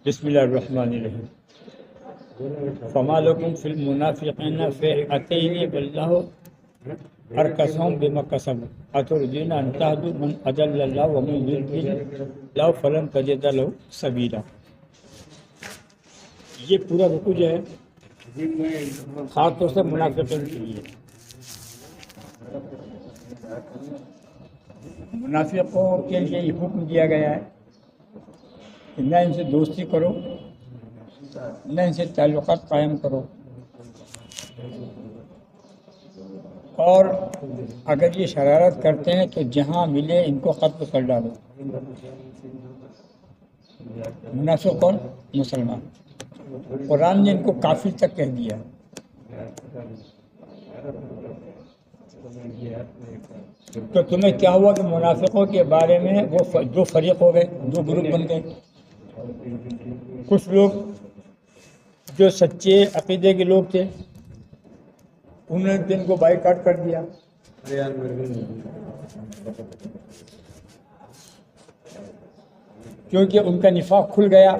بسم اللہ الرحمن الرحیم. فما لکم فی المنافقین فئتین واللہ ارکسہم بما کسبوا اتريدون ان تهدوا من اضل اللہ ومن یضلل اللہ فلن تجد له سبیلا. یہ پورا رکوع جو ہے خاص طور سے منافقین کے لیے. منافقوں کے لیے یہ حکم دیا گیا ہے کہ نہ ان سے دوستی کرو، نہ ان سے تعلقات قائم کرو، اور اگر یہ شرارت کرتے ہیں تو جہاں ملے ان کو قتل کر ڈالو. منافق کون؟ مسلمان. قرآن نے ان کو کافر تک کہہ دیا. تو تمہیں کیا ہوا کہ منافقوں کے بارے میں وہ دو فریق ہو گئے، دو گروپ بن گئے. کچھ لوگ جو سچے عقیدے کے لوگ تھے انہوں نے دن کو بائیکاٹ کر دیا. کیونکہ ان کا نفاق کھل گیا،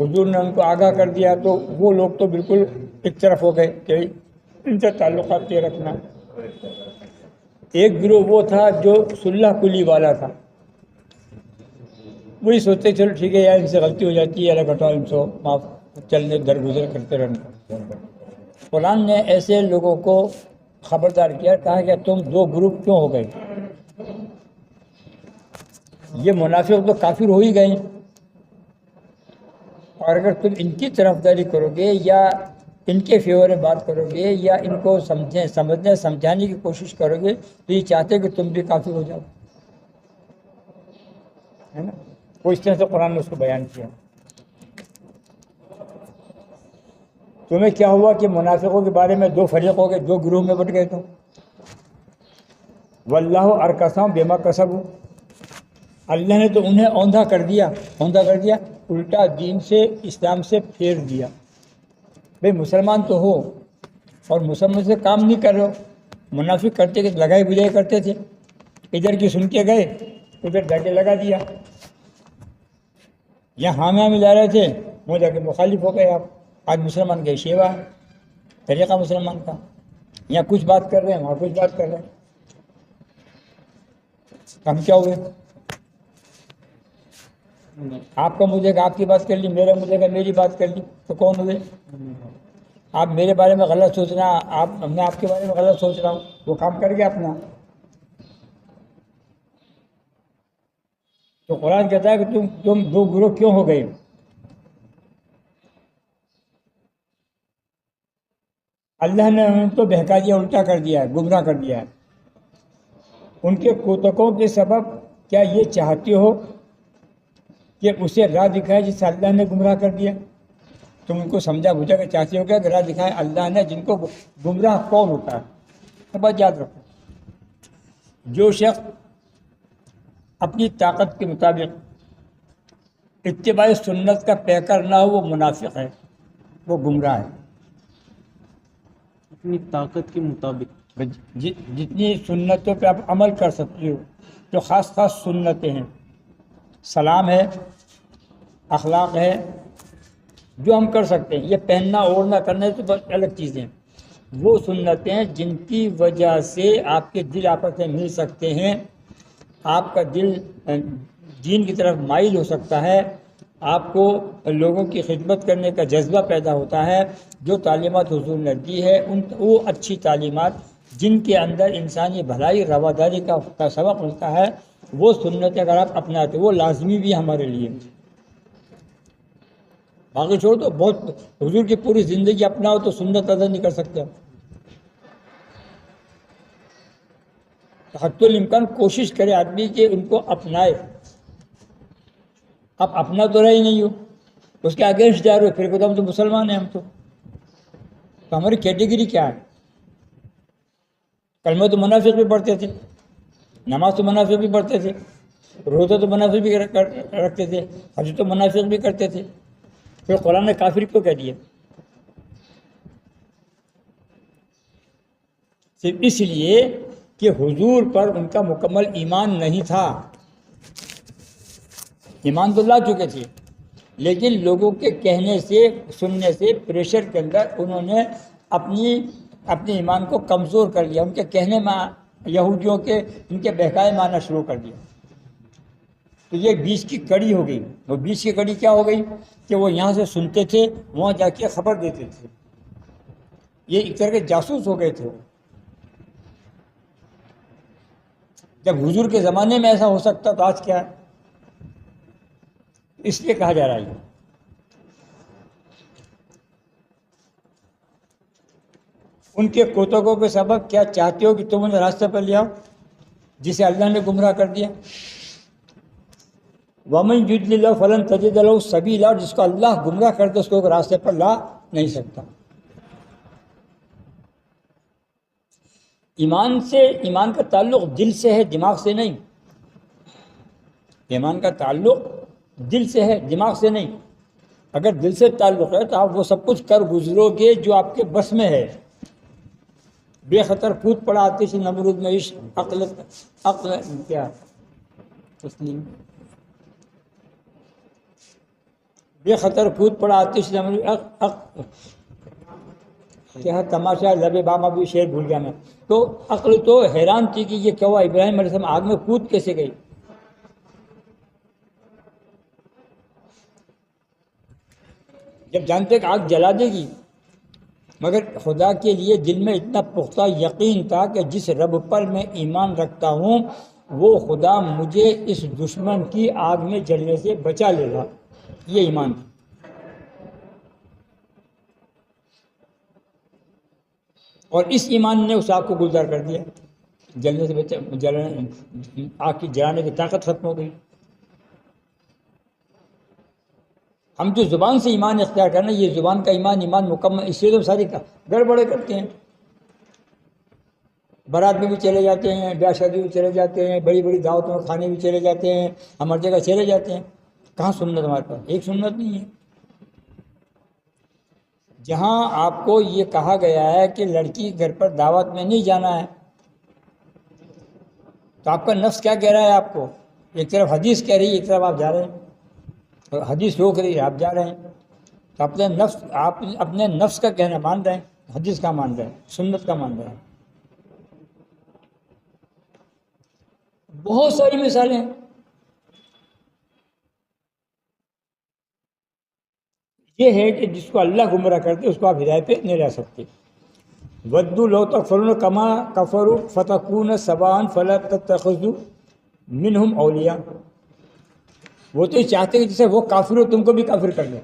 حضور نے ان کو آگاہ کر دیا، تو وہ لوگ تو بالکل ایک طرف ہو گئے کہ ان سے تعلقات یہ رکھنا. ایک گروہ وہ تھا جو صلح کلی والا تھا، وہی سوچتے چلو ٹھیک ہے یار ان سے غلطی ہو جاتی ہے، اللہ گھٹاؤ ان سے معاف، چلنے درگزر کرتے رہنا. قرآن نے ایسے لوگوں کو خبردار کیا، کہا کہ تم دو گروپ کیوں ہو گئے؟ یہ منافق تو کافر ہو ہی گئے، اور اگر تم ان کی طرفداری کرو گے یا ان کے فیور میں بات کرو گے یا ان کو سمجھنے سمجھانے کی کوشش کرو گے تو یہ چاہتے کہ تم بھی کافر ہو جاؤ، ہے نا. وہ اس طرح سے قرآن نے اس کو بیان کیا. تمہیں کیا ہوا کہ منافقوں کے بارے میں دو فریق ہو گئے، دو گروہ میں بٹ گئے. تم واللہ ارکسہم بما کسبوا، اللہ نے تو انہیں اوندھا کر دیا الٹا دین سے، اسلام سے پھیر دیا. بھئی مسلمان تو ہو اور مسلمان سے کام نہیں کر رہے ہو. منافق کرتے کہ لگائی بجائی کرتے تھے، ادھر کی سن کے گئے ادھر جا کے لگا دیا. یہاں میں جا رہے تھے وہ جا کے مخالف ہو گئے. آپ آج مسلمان کے شیوا طریقہ مسلمان کا، یہاں کچھ بات کر رہے ہیں وہاں کچھ بات کر رہے ہیں. ہم کیا ہوئے؟ آپ کا مجھے کہ آپ کی بات کر لی، میرا مجھے کہ میری بات کر لی، تو کون ہوئے؟ آپ میرے بارے میں غلط سوچنا، میں آپ کے بارے میں غلط سوچ رہا ہوں، وہ کام کر گیا اپنا. تو قرآن کہتا ہے کہ تم دو گروہ کیوں ہو گئے؟ اللہ نے ان کو بہکا دیا، الٹا کر دیا ہے، گمراہ کر دیا ہے. ان کے کوتکوں کے سبب کیا یہ چاہتے ہو کہ اسے راہ دکھائے جسے اللہ نے گمراہ کر دیا؟ تم ان کو سمجھا بجھا کے چاہتے ہو کیا کہ راہ دکھائے اللہ نے؟ جن کو گمراہ کون ہوتا ہے؟ بات یاد رکھو، جو شخص اپنی طاقت کے مطابق اتباع سنت کا پیکر نہ ہو وہ منافق ہے، وہ گمراہ ہے. اپنی طاقت کے مطابق جتنی سنتوں پہ آپ عمل کر سکتے ہو، جو خاص سنتیں ہیں، سلام ہے، اخلاق ہے، جو ہم کر سکتے ہیں. یہ پہننا اوڑھنا کرنا تو بس الگ چیزیں ہیں. وہ سنتیں ہیں جن کی وجہ سے آپ کے دل آپس میں مل سکتے ہیں، آپ کا دل دین کی طرف مائل ہو سکتا ہے، آپ کو لوگوں کی خدمت کرنے کا جذبہ پیدا ہوتا ہے. جو تعلیمات حضور نے دی ہے وہ اچھی تعلیمات جن کے اندر انسانی بھلائی رواداری کا سبق ملتا ہے، وہ سنتیں اگر آپ اپناتے وہ لازمی بھی ہمارے لیے. باقی چھوڑ دو، بہت حضور کی پوری زندگی اپناؤ تو سنت ادا نہیں کر سکتے. حتی الامکان کوشش کرے آدمی کہ ان کو اپنائے. آپ اپنا تو رہے ہی نہیں ہو، اس کے اگینسٹ جا رہے ہو، پھر کہتے ہم تو مسلمان ہیں. ہم تو ہماری کیٹیگری کیا ہے؟ کلمہ تو منافق بھی پڑھتے تھے، نماز تو منافق بھی پڑھتے تھے، روزہ تو منافق بھی رکھتے تھے، حج تو منافق بھی کرتے تھے. پھر قرآن نے کافر کو کہہ دیا صرف اس لیے کہ حضور پر ان کا مکمل ایمان نہیں تھا. ایمان تو لا چکے تھے لیکن لوگوں کے کہنے سے سننے سے پریشر کے اندر انہوں نے اپنے ایمان کو کمزور کر لیا، ان کے کہنے میں یہودیوں کے ان کے بہکائے ماننا شروع کر دیا۔ تو یہ بیچ کی کڑی ہو گئی۔ وہ بیچ کی کڑی کیا ہو گئی کہ وہ یہاں سے سنتے تھے، وہاں جا کے خبر دیتے تھے، یہ ایک طرح کے جاسوس ہو گئے تھے۔ جب حضور کے زمانے میں ایسا ہو سکتا تو آج کیا ہے؟ اس لیے کہا جا رہا ہے ان کے کوتکوں کے سبب کیا چاہتے ہو کہ تم انہیں راستے پر لے آؤ جسے اللہ نے گمراہ کر دیا؟ وَمَن يُضْلِلِ اللَّهُ فَلَن تَجِدَ لَهُ سَبِيلًا، جس کو اللہ گمراہ کر دے اس کو راستے پر لا نہیں سکتا۔ ایمان کا تعلق دل سے ہے، دماغ سے نہیں۔ ایمان کا تعلق دل سے ہے، دماغ سے نہیں۔ اگر دل سے تعلق ہے تو آپ وہ سب کچھ کر گزرو گے جو آپ کے بس میں ہے۔ بے خطر کود پڑا آتش نمرود میں عشق عقل کیا تسلیم، بے خطر کود پڑا آتش نمرود کیا تماشا لبے باما بھی شعر بھول گیا میں۔ تو عقل تو حیران تھی کہ یہ کیا ہوا، ابراہیم علیہ السلام آگ میں کود کیسے گئی؟ جب جانتے کہ آگ جلا دے گی، مگر خدا کے لیے دل میں اتنا پختہ یقین تھا کہ جس رب پر میں ایمان رکھتا ہوں وہ خدا مجھے اس دشمن کی آگ میں جلنے سے بچا لے گا، یہ ایمان تھا۔ اور اس ایمان نے اس آگ کو گلزار کر دیا، جلنے سے آگ کی جلانے کی طاقت ختم ہو گئی۔ ہم جو زبان سے ایمان اختیار کرنا، یہ زبان کا ایمان مکمل، اس لیے تو ساری گڑبڑے کرتے ہیں۔ بارات میں بھی چلے جاتے ہیں، بیاہ شادی میں چلے جاتے ہیں، بڑی بڑی دعوتوں میں کھانے بھی چلے جاتے ہیں، ہم ہر جگہ چلے جاتے ہیں، کہاں سنت ہمارے پاس؟ ایک سنت نہیں ہے۔ جہاں آپ کو یہ کہا گیا ہے کہ لڑکی گھر پر دعوت میں نہیں جانا ہے، تو آپ کا نفس کیا کہہ رہا ہے آپ کو؟ ایک طرف حدیث کہہ رہی ہے، ایک طرف آپ جا رہے ہیں، اور حدیث روک رہی ہے، آپ جا رہے ہیں۔ تو آپ اپنے نفس کا کہنا مان رہے ہیں، حدیث کا مان رہے ہیں، سنت کا مان رہے ہیں۔ بہت ساری مثالیں ہیں۔ یہ ہے کہ جس کو اللہ گمراہ کرتے اس کو آپ ہدایت پہ نہیں رہ سکتے۔ وَدُّوا لَوْ تَكْفُرُونَ كَمَا كَفَرُوا فَتَكُونُونَ سَوَاءً فَلَا تَتَّخِذُوا مِنْهُمْ أَوْلِيَاءَ۔ وہ تو یہ چاہتے ہیں کہ جسے وہ کافر ہو تم کو بھی کافر کر دیں۔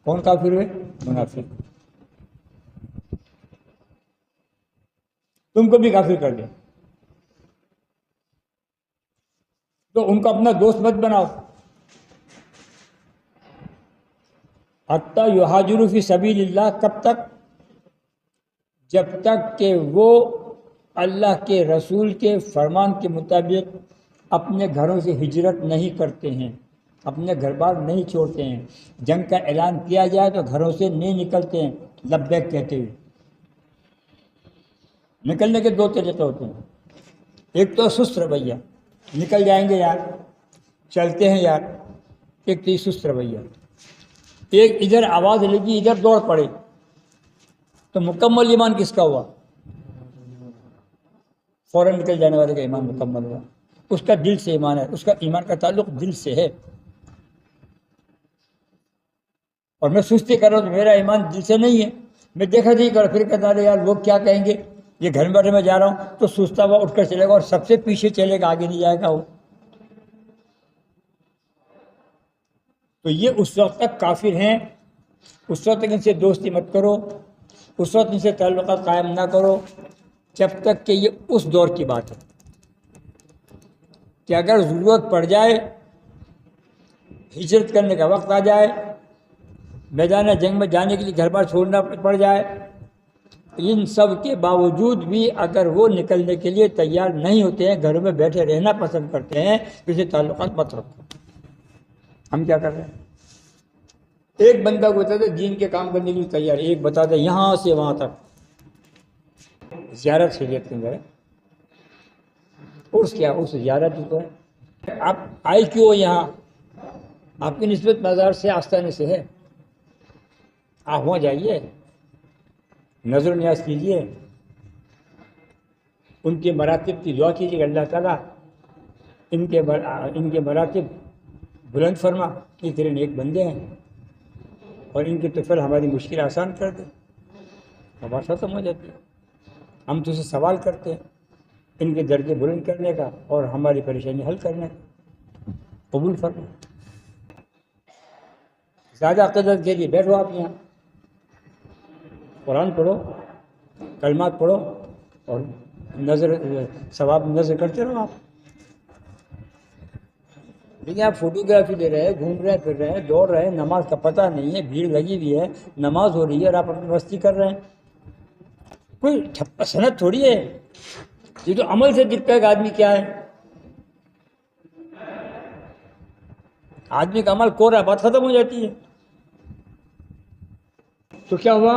کون کافر ہوئے؟ منافق، تم کو بھی کافر کر دیں، تو ان کو اپنا دوست مت بناؤ۔ حتیٰ یہاجروا فی سبیل اللہ، کب تک؟ جب تک کہ وہ اللہ کے رسول کے فرمان کے مطابق اپنے گھروں سے ہجرت نہیں کرتے ہیں، اپنے گھر بار نہیں چھوڑتے ہیں۔ جنگ کا اعلان کیا جائے تو گھروں سے نہیں نکلتے ہیں لبیک کہتے ہوئے۔ نکلنے کے دو طریقے ہوتے ہیں، ایک تو سست رویہ، نکل جائیں گے یار، چلتے ہیں یار، ایک تو سست رویہ۔ ایک ادھر آواز لگی ادھر دوڑ پڑے، تو مکمل ایمان کس کا ہوا؟ فوراً نکل جانے والے کا ایمان مکمل ہوا، اس کا دل سے ایمان ہے، اس کا ایمان کا تعلق دل سے ہے۔ اور میں سستی کر رہا ہوں تو میرا ایمان دل سے نہیں ہے، میں دیکھا دیکھی کر پھر کہتا ہے یار لوگ کیا کہیں گے، یہ گھر میں بیٹھے میں جا رہا ہوں تو سستا ہوا اٹھ کر چلے گا اور سب سے پیچھے چلے گا، آگے نہیں جائے گا وہ۔ تو یہ اس وقت تک کافر ہیں، اس وقت تک ان سے دوستی مت کرو، اس وقت ان سے تعلقات قائم نہ کرو، جب تک کہ یہ اس دور کی بات ہے کہ اگر ضرورت پڑ جائے، ہجرت کرنے کا وقت آ جائے، میدان جنگ میں جانے کے لیے گھر بار چھوڑنا پڑ جائے، ان سب کے باوجود بھی اگر وہ نکلنے کے لیے تیار نہیں ہوتے ہیں، گھروں میں بیٹھے رہنا پسند کرتے ہیں، تو اسے تعلقات مت رکھو۔ ہم کیا کر رہے ہیں؟ ایک بندہ کو بتاتے دین کے کام کرنے کے لیے تیار، ایک بتاتے یہاں سے وہاں تک زیارت شریعت کے اندر ہے، عرس کیا؟ عرس زیارت ہی تو ہے۔ آپ آئے کیوں یہاں؟ آپ کی نسبت مزار سے آستانے سے ہے، آپ وہاں جائیے، نظر و نیاز کیجیے، ان کے مراتب کی دعا کیجیے کہ اللہ تعالیٰ ان کے مراتب بلند فرما، یہ تیرے نیک بندے ہیں، اور ان کے طفل ہماری مشکل آسان کر دے، بات ختم ہو جاتی ہے۔ ہم تو اسے سوال کرتے ہیں ان کے درجے بلند کرنے کا اور ہماری پریشانی حل کرنے کا، قبول فرما۔ زیادہ عقیدت کے لیے بیٹھو آپ یہاں، قرآن پڑھو، کلمات پڑھو، اور ثواب نظر کرتے رہو آپ۔ لیکن آپ فوٹوگرافی لے رہے ہیں، گھوم رہے ہیں، پھر رہے ہیں، دوڑ رہے ہیں، نماز کا پتہ نہیں ہے، بھیڑ لگی ہوئی ہے، نماز ہو رہی ہے اور آپ اپنی مستی کر رہے ہیں، کوئی صنعت تھوڑی ہے یہ، تو عمل سے دکھتا ہے کہ آدمی کیا ہے۔ آدمی کا عمل کوڑا، بات ختم ہو جاتی ہے۔ تو کیا ہوا؟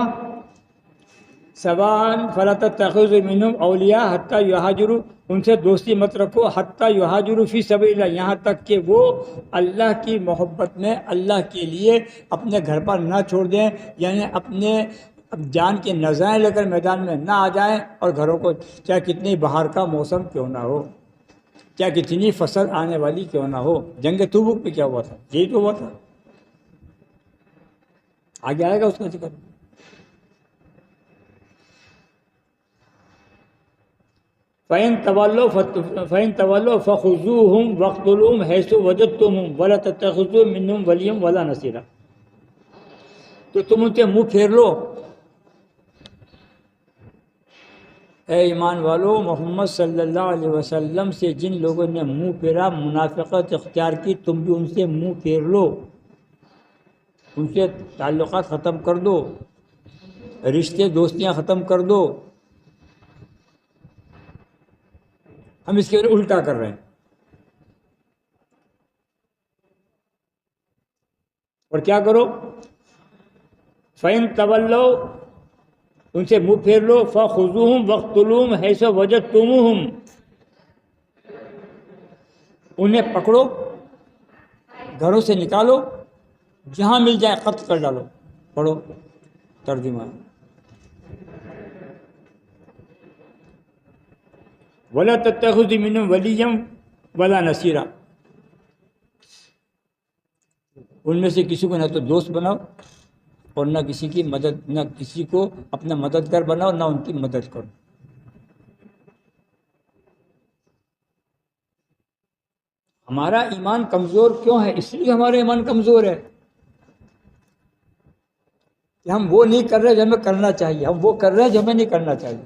سوان فلا تتخذوا منهم اولیاء حتی یہاجروا، ان سے دوستی مت رکھو حتی یہاجروا فی سبیل اللہ، یہاں تک کہ وہ اللہ کی محبت میں اللہ کے لیے اپنے گھر پر نہ چھوڑ دیں، یعنی اپنے جان کے نذرائیں لے کر میدان میں نہ آ جائیں، اور گھروں کو چاہے کتنی بہار کا موسم کیوں نہ ہو، چاہے کتنی فصل آنے والی کیوں نہ ہو۔ جنگ تبوک میں کیا ہوا تھا؟ یہی تو ہوا تھا، آگے آئے گا اس کا ذکر۔ فَإِن تَوَلَّوْا فَخُذُوهُمْ وَاقْتُلُوهُمْ حَيْثُ وَجَدتُّمُوهُمْ وَلَا تَتَّخِذُوا مِنْهُمْ وَلِيًّا وَلَا نَصِيرًا، تو تم ان سے منہ پھیر لو۔ اے ایمان والو، محمد صلی اللہ علیہ وسلم سے جن لوگوں نے منہ پھیرا، منافقت اختیار کی، تم بھی ان سے منہ پھیر لو، ان سے تعلقات ختم کر دو، رشتے دوستیاں ختم کر دو۔ ہم اس کے الٹا کر رہے ہیں، اور کیا کرو؟ فَإِن تَوَلَّوْا، ان سے منہ پھیر لو، فَخُذُوهُمْ وَاقْتُلُوهُمْ حَيْثُ وَجَدتُّمُوهُمْ، انہیں پکڑو، گھروں سے نکالو، جہاں مل جائے قتل کر ڈالو۔ پڑھو ترجمہ۔ وَلَا تَتَّخِذُوا مِنْهُمْ وَلِيًّا وَلَا نَصِيرًا، ان میں سے کسی کو نہ تو دوست بناؤ اور نہ کسی کی مدد، نہ کسی کو اپنا مددگار بناؤ، نہ ان کی مدد کرو۔ ہمارا ایمان کمزور کیوں ہے؟ اس لیے ہمارا ایمان کمزور ہے کہ ہم وہ نہیں کر رہے جو ہمیں کرنا چاہیے، ہم وہ کر رہے ہیں جو ہمیں نہیں کرنا چاہیے۔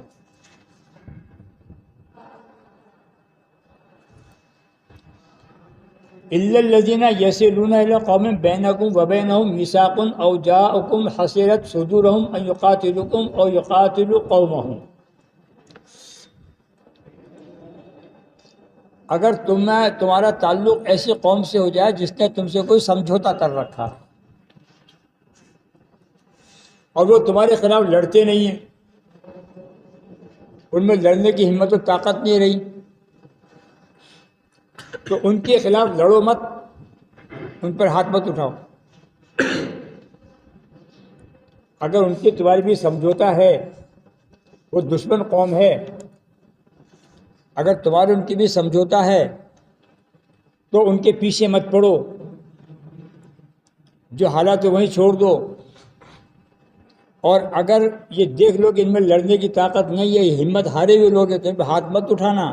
إِلَّا الَّذِينَ يَصِلُونَ إِلَىٰ قَوْمٍ بَيْنَكُمْ وَبَيْنَهُمْ مِيثَاقٌ أَوْ جَاءُوكُمْ حَصِرَتْ صُدُورُهُمْ أَن يُقَاتِلُوكُمْ أَوْ يُقَاتِلُوا قَوْمَهُمْ، اگر تمہارا تعلق ایسی قوم سے ہو جائے جس نے تم سے کوئی سمجھوتا کر رکھا اور وہ تمہارے خلاف لڑتے نہیں ہیں، ان میں لڑنے کی ہمت و طاقت نہیں رہی، تو ان کے خلاف لڑو مت، ان پر ہاتھ مت اٹھاؤ۔ اگر ان کے تمہارے بھی سمجھوتا ہے، وہ دشمن قوم ہے، اگر تمہارے ان کی بھی سمجھوتا ہے تو ان کے پیچھے مت پڑو، جو حالات وہیں چھوڑ دو، اور اگر یہ دیکھ لو کہ ان میں لڑنے کی طاقت نہیں ہے، یہ ہمت ہارے ہوئے لوگ ہیں، تو ان پہ ہاتھ مت اٹھانا،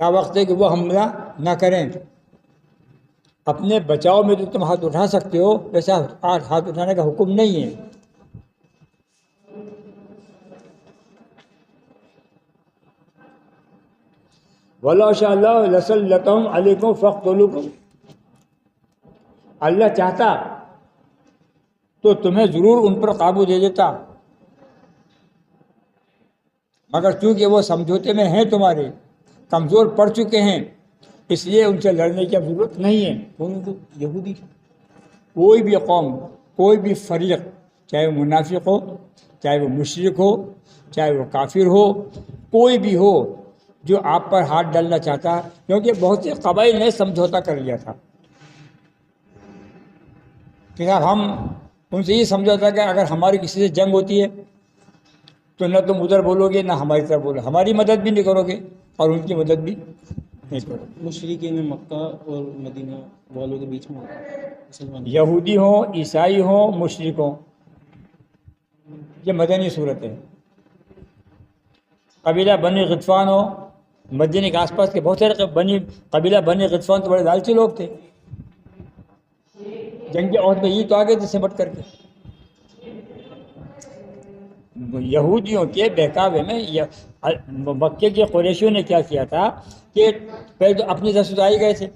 کا وقت ہے کہ وہ حملہ نہ کریں۔ اپنے بچاؤ میں جو تم ہاتھ اٹھا سکتے ہو ویسا ہاتھ اٹھانے کا حکم نہیں ہے۔ وَلَوْ شَاءَ اللَّهُ لَسَلَّطَهُمْ عَلَيْكُمْ فَاقْتُلُوكُمْ، اللہ چاہتا تو تمہیں ضرور ان پر قابو دے دیتا، مگر چونکہ وہ سمجھوتے میں ہیں، تمہارے کمزور پڑ چکے ہیں، اس لیے ان سے لڑنے کی اب ضرورت نہیں ہے۔ یہودی، کوئی بھی قوم، کوئی بھی فریق، چاہے وہ منافق ہو، چاہے وہ مشرک ہو، چاہے وہ کافر ہو، کوئی بھی ہو جو آپ پر ہاتھ ڈالنا چاہتا ہے، کیونکہ بہت سے قبائل نے سمجھوتا کر لیا تھا، کہ صاحب ہم ان سے یہ سمجھوتا کہ اگر ہماری کسی سے جنگ ہوتی ہے تو نہ تم ادھر بولو گے نہ ہماری طرف بولو، ہماری مدد بھی نہیں کرو گے اور ان کی مدد بھی نہیں کرو گے۔ مشرقین مکہ اور مدینہ والوں کے بیچ میں مسلمان یہودی ہوں، عیسائی ہوں، مشرک ہوں، یہ مدنی صورت ہے۔ قبیلہ بنی غطفان ہو، مدینے کے آس پاس کے بہت سارے قبیلہ بنی غطفان تو بڑے لالچی لوگ تھے، جنگ کے عہد میں یہ تو آگے تھے سمٹ کر کے۔ یہودیوں کے بہکاوے میں مکے کے قریشیوں نے کیا کیا تھا کہ پہلے تو اپنی طرف سے تو آئی گئے تھے،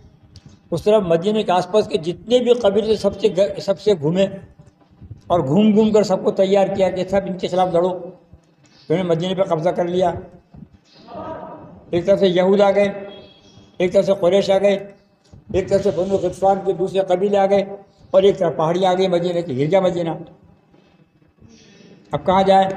اس طرف مدینے کے آس پاس کے جتنے بھی قبیلے سب سے گھومے اور گھوم کر سب کو تیار کیا کہ سب ان کے خلاف لڑو، تو انہوں نے مدینے پہ قبضہ کر لیا۔ ایک طرف سے یہود آ گئے، ایک طرف سے قریش آ گئے، ایک طرف سے بنو غطفان کے دوسرے قبیلے آ گئے، اور ایک طرف پہاڑی آ گئی مدینے کی، گرجا مدینہ۔ اب کہاں جائیں؟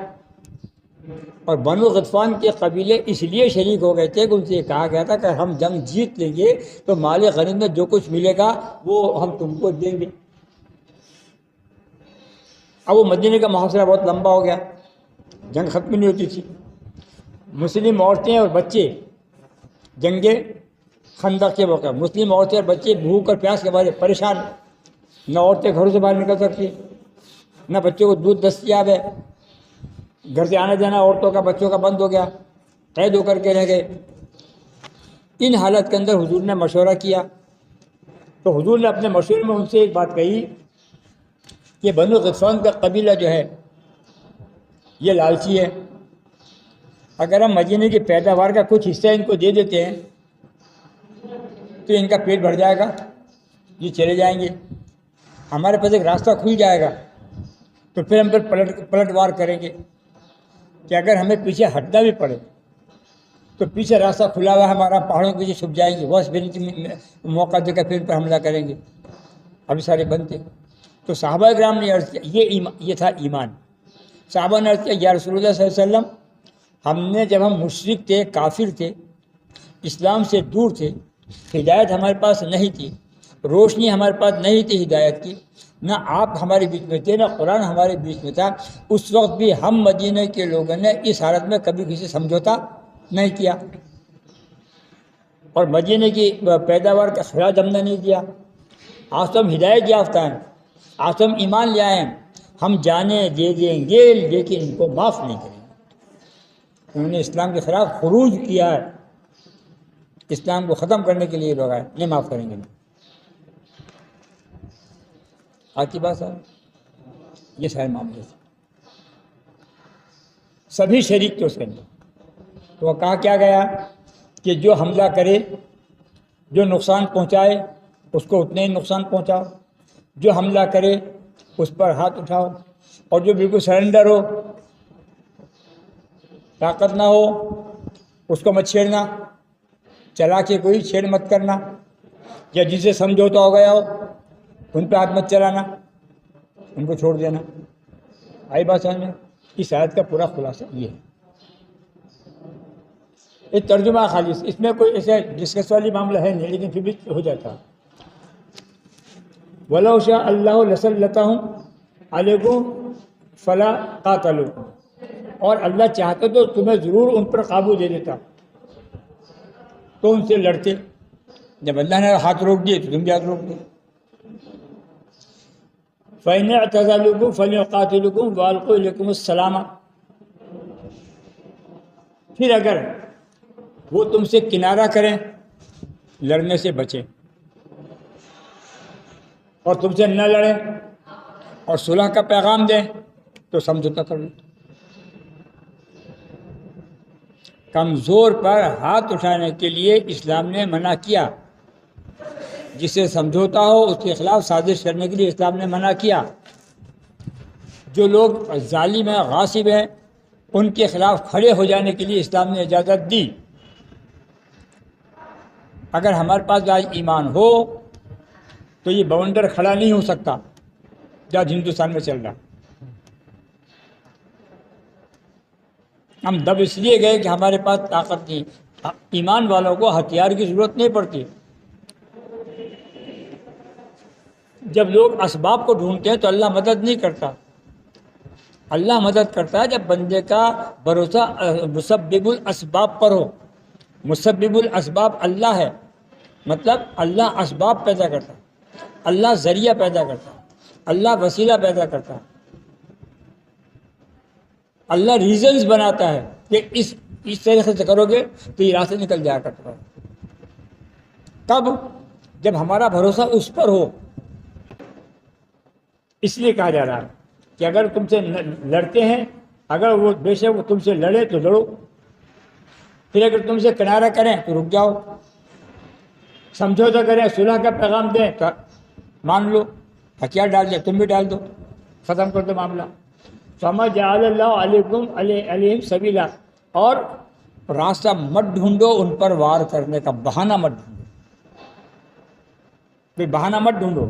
اور بنو غطفان کے قبیلے اس لیے شریک ہو گئے تھے کہ ان سے یہ کہا گیا تھا کہ ہم جنگ جیت لیں گے تو مال غنیمت جو کچھ ملے گا وہ ہم تم کو دیں گے۔ اب وہ مدینے کا محاصرہ بہت لمبا ہو گیا، جنگ ختم نہیں ہوتی تھی۔ مسلم عورتیں اور بچے جنگ خندق کے موقع، مسلم عورتیں اور بچے بھوک اور پیاس کے بارے پریشان، نہ عورتیں گھروں سے باہر نکل سکتی، نہ بچوں کو دودھ دستیاب ہے، گھر سے آنا جانا عورتوں کا بچوں کا بند ہو گیا، قید ہو کر کے رہ گئے۔ ان حالت کے اندر حضور نے مشورہ کیا، تو حضور نے اپنے مشورے میں ان سے ایک بات کہی کہ بنو غطفان کا قبیلہ جو ہے یہ لالچی ہے، اگر ہم مدینے کی پیداوار کا کچھ حصہ ان کو دے دیتے ہیں تو ان کا پیٹ بھر جائے گا، یہ چلے جائیں گے، ہمارے پاس ایک راستہ کھل جائے گا، تو پھر ہم پلٹ وار کریں گے کہ اگر ہمیں پیچھے ہٹنا بھی پڑے تو پیچھے راستہ کھلا ہوا ہمارا، پہاڑوں کے پیچھے چھپ جائیں گے، بس پھر موقع دے کر پھر ان پر حملہ کریں گے، ابھی سارے بند تھے۔ تو صحابہ کرام نے عرض کیا، یہ تھا ایمان۔ صحابہ نے عرض کیا یا رسول اللہ صلی اللہ علیہ وسلم، ہم نے جب ہم مشرک تھے، کافر تھے، اسلام سے دور تھے، ہدایت ہمارے پاس نہیں تھی، روشنی ہمارے پاس نہیں تھی ہدایت کی، نہ آپ ہمارے بیچ میں تھے، نہ قرآن ہمارے بیچ میں تھا، اس وقت بھی ہم مدینہ کے لوگوں نے اس حالت میں کبھی کسی سمجھوتا نہیں کیا، اور مدینہ کی پیداوار کا خراج ہم نے نہیں دیا۔ آج تو ہم ہدایت یافتہ ہیں، آج تو ہم ایمان لے آئے ہیں، ہم جانیں دے دیں گے لیکن ان کو معاف نہیں کریں گے۔ انہوں نے اسلام کے خلاف خروج کیا ہے، اسلام کو ختم کرنے کے لیے لوگ آئے، نہیں معاف کریں گے۔ آج کی بات ہے، یہ سارے معاملے تھے، سبھی شریک تھے اس کے اندر۔ تو وہ کہا کیا گیا کہ جو حملہ کرے، جو نقصان پہنچائے اس کو اتنے ہی نقصان پہنچاؤ، جو حملہ کرے اس پر ہاتھ اٹھاؤ، اور جو بالکل سرنڈر ہو، طاقت نہ ہو، اس کو مت چھیڑنا، چلا کے کوئی چھیڑ مت کرنا، یا جسے سمجھوتا ہو گیا ہو ان پہ ہاتھ مت چلانا، ان کو چھوڑ دینا۔ آئی بات سمجھ میں؟ اس آیت کا پورا خلاصہ یہ ہے، یہ ترجمہ خالص، اس میں کوئی ایسا ڈسکس والی معاملہ ہے نہیں، لیکن پھر بھی ہو جاتا۔ وَلَوْ شَاءَ اللَّهُ لَسَلَّطَهُمْ عَلَيْكُمْ فَلَا قَاتَلُوكُمْ، اور اللہ چاہتا تو تمہیں ضرور ان پر قابو دے دیتا، تو ان سے لڑتے۔ جب اللہ نے ہاتھ روک دیے تو تم بھی ہاتھ روک دو۔ فَإِنْ اعْتَزَلُوكُمْ فَلْيُقَاتِلُوكُمْ وَأَلْقُوا إِلَيْكُمُ السَّلَامَ، پھر اگر وہ تم سے کنارہ کریں، لڑنے سے بچیں، اور تم سے نہ لڑیں اور صلح کا پیغام دیں تو سمجھوتا کر لو۔ کمزور پر ہاتھ اٹھانے کے لیے اسلام نے منع کیا، جسے سمجھوتا ہو اس کے خلاف سازش کرنے کے لیے اسلام نے منع کیا۔ جو لوگ ظالم ہیں، غاصب ہیں، ان کے خلاف کھڑے ہو جانے کے لیے اسلام نے اجازت دی۔ اگر ہمارے پاس آج ایمان ہو تو یہ بونڈر کھڑا نہیں ہو سکتا جو آج ہندوستان میں چل رہا۔ ہم دب اس لیے گئے کہ ہمارے پاس طاقت نہیں۔ ایمان والوں کو ہتھیار کی ضرورت نہیں پڑتی، جب لوگ اسباب کو ڈھونڈتے ہیں تو اللہ مدد نہیں کرتا. اللہ مدد کرتا ہے جب بندے کا بھروسہ مسبب الاسباب پر ہو. مسبب الاسباب اللہ ہے، مطلب اللہ اسباب پیدا کرتا ہے، اللہ ذریعہ پیدا کرتا ہے، اللہ وسیلہ پیدا کرتا ہے، اللہ ریزنز بناتا ہے کہ اس طریقے سے کرو گے تو یہ راستے نکل جایا کرتا ہے. تب جب ہمارا بھروسہ اس پر ہو. اس لیے کہا جا رہا ہے کہ اگر تم سے لڑتے ہیں، اگر وہ بے شک وہ تم سے لڑے تو لڑو، پھر اگر تم سے کنارہ کریں تو رک جاؤ، سمجھوتا کریں، صلح کا پیغام دیں تو مان لو، ہتھیار ڈال دیں تم بھی ڈال دو، ختم کر دو معاملہ. فَمَا جَعَلَ اللَّهُ عَلَيْكُمْ عَلَيْهِمْ سَبِيلًا، اور راستہ مت ڈھونڈو ان پر وار کرنے کا، بہانہ مت ڈھونڈو. کوئی بہانہ مت ڈھونڈو،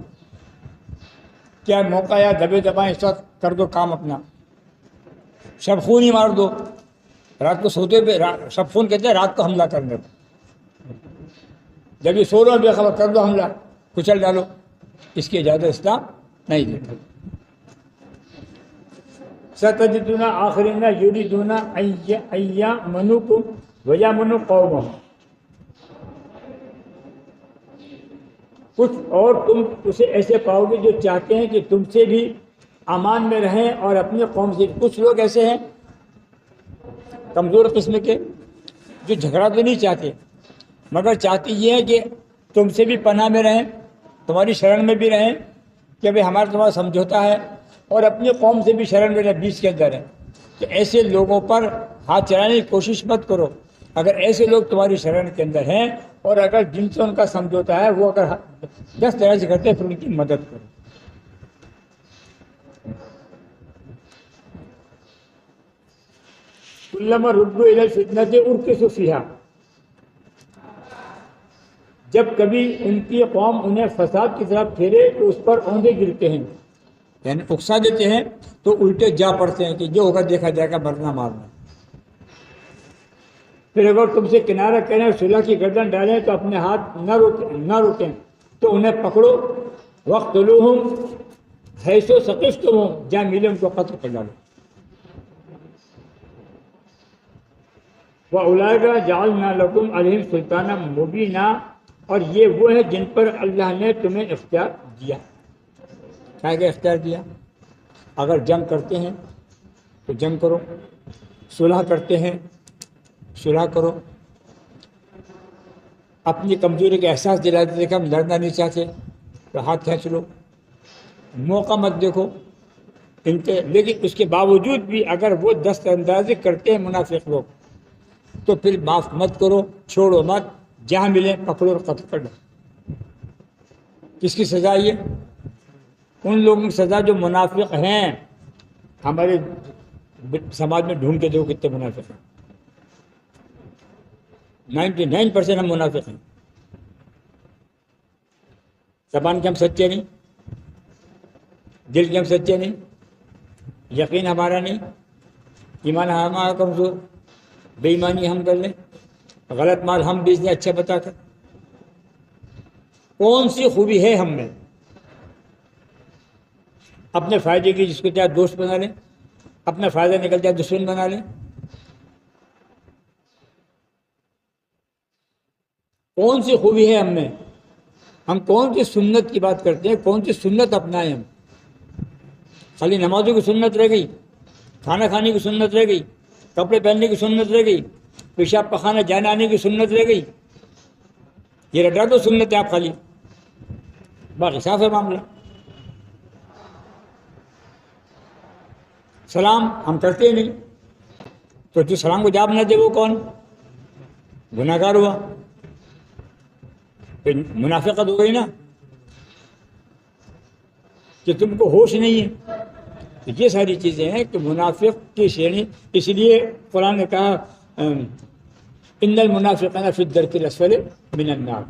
کیا موقع یا دبے دبائیں اس وقت کر دو کام اپنا، شب خون ہی مار دو. رات کو سوتے پہ شب خون کہتے ہیں رات کو حملہ کرنے کو، جب یہ سو رہو بے خبر کر دو حملہ، کچل ڈالو. اس کی اجازت اسلام نہیں دیتا. ستجدون آخرین یریدون ان یأمنوکم ویأمنوا قومہم، کچھ اور تم اسے ایسے پاؤ گے جو چاہتے ہیں کہ تم سے بھی امان میں رہیں اور اپنی قوم سے. کچھ لوگ ایسے ہیں کمزور قسم کے جو جھگڑا تو نہیں چاہتے، مگر چاہتی یہ ہے کہ تم سے بھی پناہ میں رہیں، تمہاری شرن میں بھی رہیں کہ بھئی ہمارا تمہارا سمجھوتا ہے، اور اپنی قوم سے بھی شرن میں رہیں، بیچ کے اندر ہیں. تو ایسے لوگوں پر ہاتھ چلانے کی کوشش مت کرو. اگر ایسے لوگ تمہاری شرن کے اندر ہیں اور اگر جن سے ان کا سمجھوتا ہے وہ اگر 10 طرح سے کرتے ہیں پھر ان کی مدد کرو. کلما ردوا الی الفتنۃ ارکسوا فیہا، جب کبھی ان کی قوم انہیں فساد کی طرف پھیرے تو اس پر اوندے گرتے ہیں، یعنی اکسا دیتے ہیں تو الٹے جا پڑتے ہیں کہ جو ہوگا دیکھا جائے گا، مرنا مارنا. پھر اگر تم سے کنارہ کریں اور صلح کی گردن ڈالیں تو اپنے ہاتھ نہ روکیں تو انہیں پکڑو. وقتلوہم حیث ثقفتموہم، جہاں ملے ان کو قتل کر ڈالو. وَأُولَٰئِکَ جَعَلْنَا لَكُمْ عَلَيْهِمْ سُلْطَانًا مُبِینًا، اور یہ وہ ہے جن پر اللہ نے تمہیں اختیار دیا. کیا اختیار دیا؟ اگر جنگ کرتے ہیں تو جنگ کرو، صلح کرتے ہیں صلح کرو. اپنی کمزوری کا احساس دلاتے تھے کہ ہم لڑنا نہیں چاہتے تو ہاتھ کھینچ لو، موقع مت دیکھو ان کے. لیکن اس کے باوجود بھی اگر وہ دست اندازی کرتے ہیں منافق لوگ تو پھر معاف مت کرو، چھوڑو مت، جہاں ملے پکڑو اور قتل کر دو. کس کی سزا یہ؟ ان لوگوں کی سزا جو منافق ہیں. ہمارے سماج میں ڈھونڈ کے دیکھو کتنے منافق ہیں. 99% ہم منافق ہیں. زبان کے ہم سچے نہیں، دل کے ہم سچے نہیں، یقین ہمارا نہیں، ایمان ہمارا کمزور، بے ایمانی ہم کر لیں، غلط مال ہم بیچ دیں اچھا بتا کر. کون سی خوبی ہے ہم میں؟ اپنے فائدے کی جس کو چاہے دوست بنا لیں، اپنا فائدہ نکل جائے دشمن بنا لیں. کون سی خوبی ہے ہم میں؟ ہم کون سی سنت کی بات کرتے ہیں؟ کون سی سنت اپنائیں ہم؟ خالی نمازوں کی سنت رہ گئی، کھانا کھانے کی سنت رہ گئی، کپڑے پہننے کی سنت رہ گئی، پیشاب پخانے جانے آنے کی سنت رہ گئی. یہ رٹا دو سنت ہے آپ خالی، باقی صاف ہے معاملہ. سلام ہم کرتے نہیں تو جو سلام کو جواب نہ دے وہ کون؟ گناہ گار ہوا، پھر منافقت ہو گئی نا کہ تم کو ہوش نہیں ہے. تو یہ ساری چیزیں ہیں کہ منافق کی شرینی. اس لیے قرآن نے کہا ان المنافقین فی الدرک الاسفل من النار،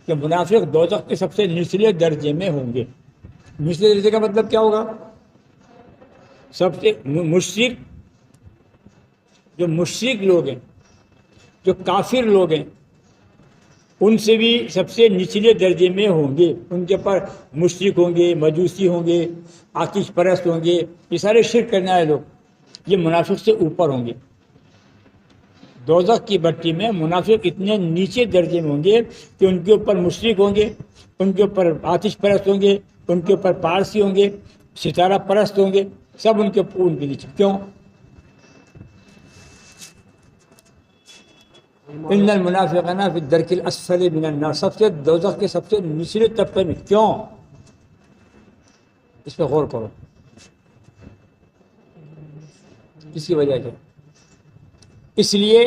کہ منافق دوزخ کے سب سے نچلے درجے میں ہوں گے. نچلے درجے کا مطلب کیا ہوگا؟ سب سے مشرک، جو مشرک لوگ ہیں، جو کافر لوگ ہیں، ان سے بھی سب سے نچلے درجے میں ہوں گے، ان کے پر مشرک ہوں گے، مجوسی ہوں گے، آتش پرست ہوں گے، یہ سارے شرک کرنے والے لوگ، یہ منافق سے اوپر ہوں گے۔ دوزخ کی بھٹی میں منافق اتنے نیچے درجے میں ہوں گے کہ ان کے اوپر مشرک ہوں گے، ان کے اوپر آتش پرست ہوں گے، ان کے اوپر پارسی ہوں گے، ستارہ پرست ہوں گے، سب ان کے نیچے۔ کیوں؟ ان المنافقین فی الدرک الاسفل من النار، سب سے دوزخ کے سب سے نچلے طبقے میں۔ کیوں؟ اس پہ غور کرو، اس کی وجہ کیا؟ اس لیے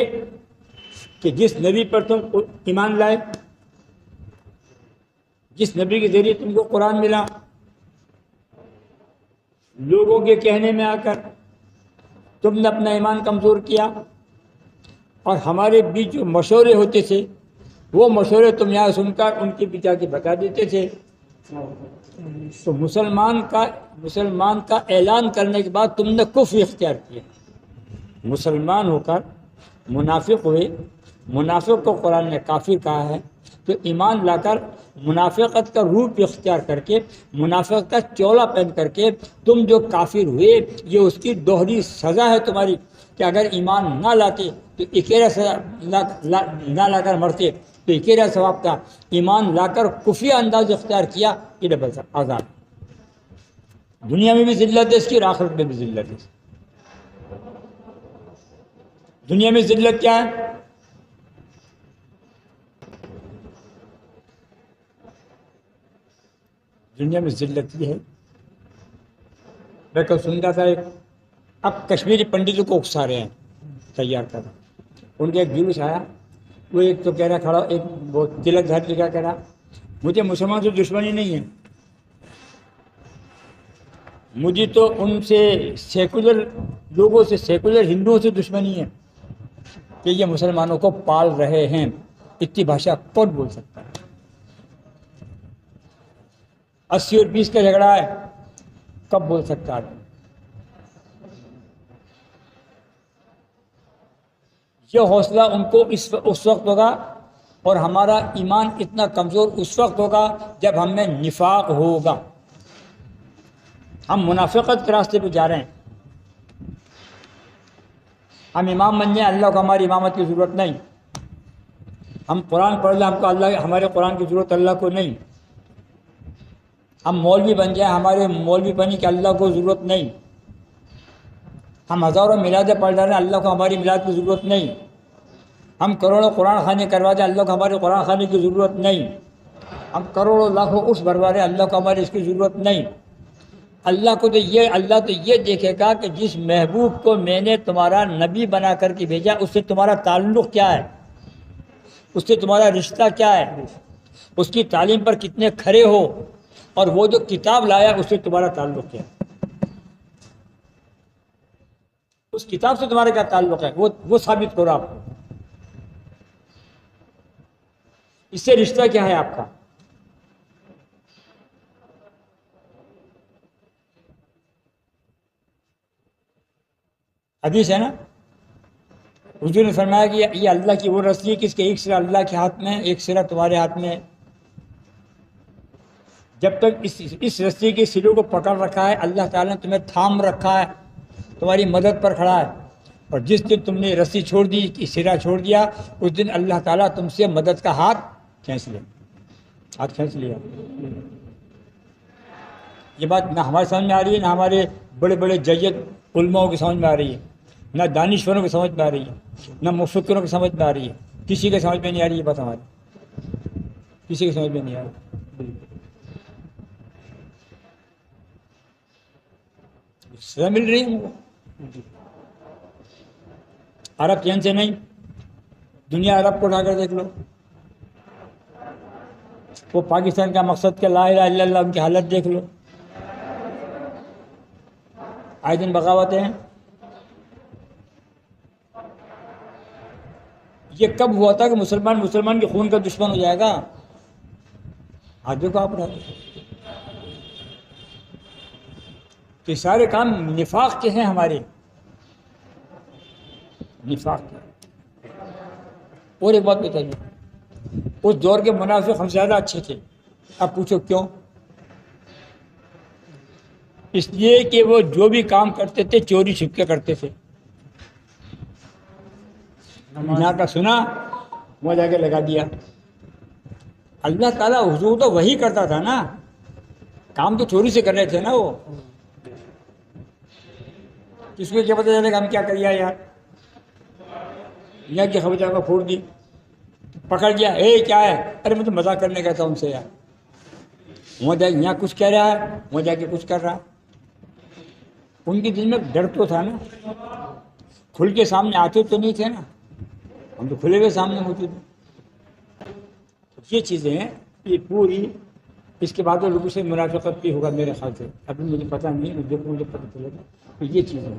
کہ جس نبی پر تم ایمان لائے، جس نبی کے ذریعے تم کو قرآن ملا، لوگوں کے کہنے میں آ کر تم نے اپنا ایمان کمزور کیا، اور ہمارے بیچ جو مشورے ہوتے تھے وہ مشورے تم یہاں سن کر ان کے پیچھے کے بتا دیتے تھے۔ تو مسلمان کا اعلان کرنے کے بعد تم نے کفر اختیار کیا، مسلمان ہو کر منافق ہوئے، منافق کو قرآن نے کافر کہا ہے، تو ایمان لا کر منافقت کا روپ اختیار کر کے، منافقت کا چولا پہن کر کے تم جو کافر ہوئے، یہ اس کی دوہری سزا ہے تمہاری، کہ اگر ایمان نہ لاتے تو اکیلا سزا نہ لا کر مرتے تو اکیلا ثواب تھا، ایمان لا کر کفری انداز اختیار کیا، یہ ڈبل آزاد، دنیا میں بھی ذلت ہے اس کی اور آخرت میں بھی ذلت ہے۔ دنیا میں ذلت کیا ہے؟ دنیا میں ذلت یہ ہے، میں کل سنتا تھا، اب کشمیری پنڈتوں کو اکسا رہے ہیں، تیار کر رہا، ان کے ایک جلوس آیا، وہ ایک تو کہہ رہا کھڑا، ایک وہ تلک دھاری کیا کہہ رہا، مجھے مسلمان سے دشمنی نہیں ہے، مجھے تو ان سے سیکولر لوگوں سے، سیکولر ہندوؤں سے دشمنی ہے کہ یہ مسلمانوں کو پال رہے ہیں۔ اتنی بھاشا کون بول سکتا ہے؟ 80 اور 20 کا جھگڑا ہے، کب بول سکتا ہے؟ یہ حوصلہ ان کو اس وقت ہوگا، اور ہمارا ایمان اتنا کمزور اس وقت ہوگا جب ہم میں نفاق ہوگا، ہم منافقت کے راستے پہ جا رہے ہیں، ہم امام بن جائیں، اللہ کو ہماری امامت کی ضرورت نہیں، ہم قرآن پڑھ لیں، ہم کو اللہ، ہمارے قرآن کی ضرورت اللہ کو نہیں، ہم مولوی بن جائیں، ہمارے مولوی بنی کہ اللہ کو ضرورت نہیں، ہم ہزاروں میلادیں پڑھ رہے ہیں، اللہ کو ہماری میلاد کی ضرورت نہیں، ہم کروڑوں قرآن خانے کروا دیں، اللہ کو ہمارے قرآن خانے کی ضرورت نہیں، ہم کروڑوں لاکھوں عرس بھروا رہے ہیں، اللہ کو ہماری اس کی ضرورت نہیں۔ اللہ تو یہ دیکھے گا کہ جس محبوب کو میں نے تمہارا نبی بنا کر کے بھیجا، اس سے تمہارا تعلق کیا ہے، اس سے تمہارا رشتہ کیا ہے، اس کی تعلیم پر کتنے کھرے ہو، اور وہ جو کتاب لایا اس سے تمہارا تعلق کیا ہے، اس کتاب سے تمہارا کیا تعلق ہے، وہ ثابت کرو آپ کو، اس سے رشتہ کیا ہے آپ کا۔ حدیث ہے نا، حضور نے فرمایا کہ یہ اللہ کی وہ رسی ہے کہ اس کے ایک سرا اللہ کے ہاتھ میں، ایک سرا تمہارے ہاتھ میں ہے، جب تک اس رسی کے سروں کو پکڑ رکھا ہے، اللہ تعالیٰ نے تمہیں تھام رکھا ہے، تمہاری مدد پر کھڑا ہے، اور جس دن تم نے رسی چھوڑ دی، سرا چھوڑ دیا، اس دن اللہ تعالیٰ تم سے مدد کا ہاتھ کھینچ لیا۔ یہ بات نہ ہمارے سمجھ میں آ رہی ہے، نہ ہمارے بڑے بڑے جید علماؤں کی سمجھ میں آ رہی ہے، نہ دانشوروں کی سمجھ میں آ رہی ہے، نہ مفکروں کی سمجھ میں آ رہی ہے، کسی کے سمجھ میں نہیں آ رہی یہ بات، ہماری کسی کے سمجھ میں نہیں آ رہی، سزا مل رہی ہے۔ عرب چین سے نہیں، دنیا عرب کو اٹھا کر دیکھ لو، وہ پاکستان کا مقصد کہ لا الہ الا اللہ، ان کی حالت دیکھ لو، آئے دن بغاوتیں ہیں۔ یہ کب ہوا تھا کہ مسلمان کے خون کا دشمن ہو جائے گا؟ آج دیکھو آپ کہ سارے کام نفاق کے ہیں، ہمارے نفاق کے۔ اور ایک بات بتائیے، اس دور کے منافق ہم سے زیادہ اچھے تھے. اب پوچھو کیوں؟ اس لیے کہ وہ جو بھی کام کرتے تھے چوری چھپ کے کرتے تھے. یہاں کا سنا وہ جا کے لگا دیا. اللہ تعالیٰ حضور تو وہی کرتا تھا نا، کام تو چوری سے کر رہے تھے نا وہ. کس کو کیا پتہ چلے گا ہم کیا کر لیا یار؟ یہاں کی خبر جا کر پھوڑ دی، پکڑ گیا، اے کیا ہے؟ ارے میں تو مزاق کرنے گیا تھا ان سے یار. وہاں جا کے یہاں کچھ کہہ رہا ہے، وہاں جا کے کچھ کر رہا. ان کے دل میں ڈر تو تھا نا، کھل کے سامنے آتے تو نہیں تھے نا، ہم تو کھلے ہوئے سامنے ہوتے تھے. یہ چیزیں ہیں یہ پوری. اس کے بعد وہ لوگوں سے منافقت بھی ہوگا میرے خیال سے، ابھی مجھے پتہ نہیں، مجھے پتہ چلے گا. تو یہ چیزیں ہیں.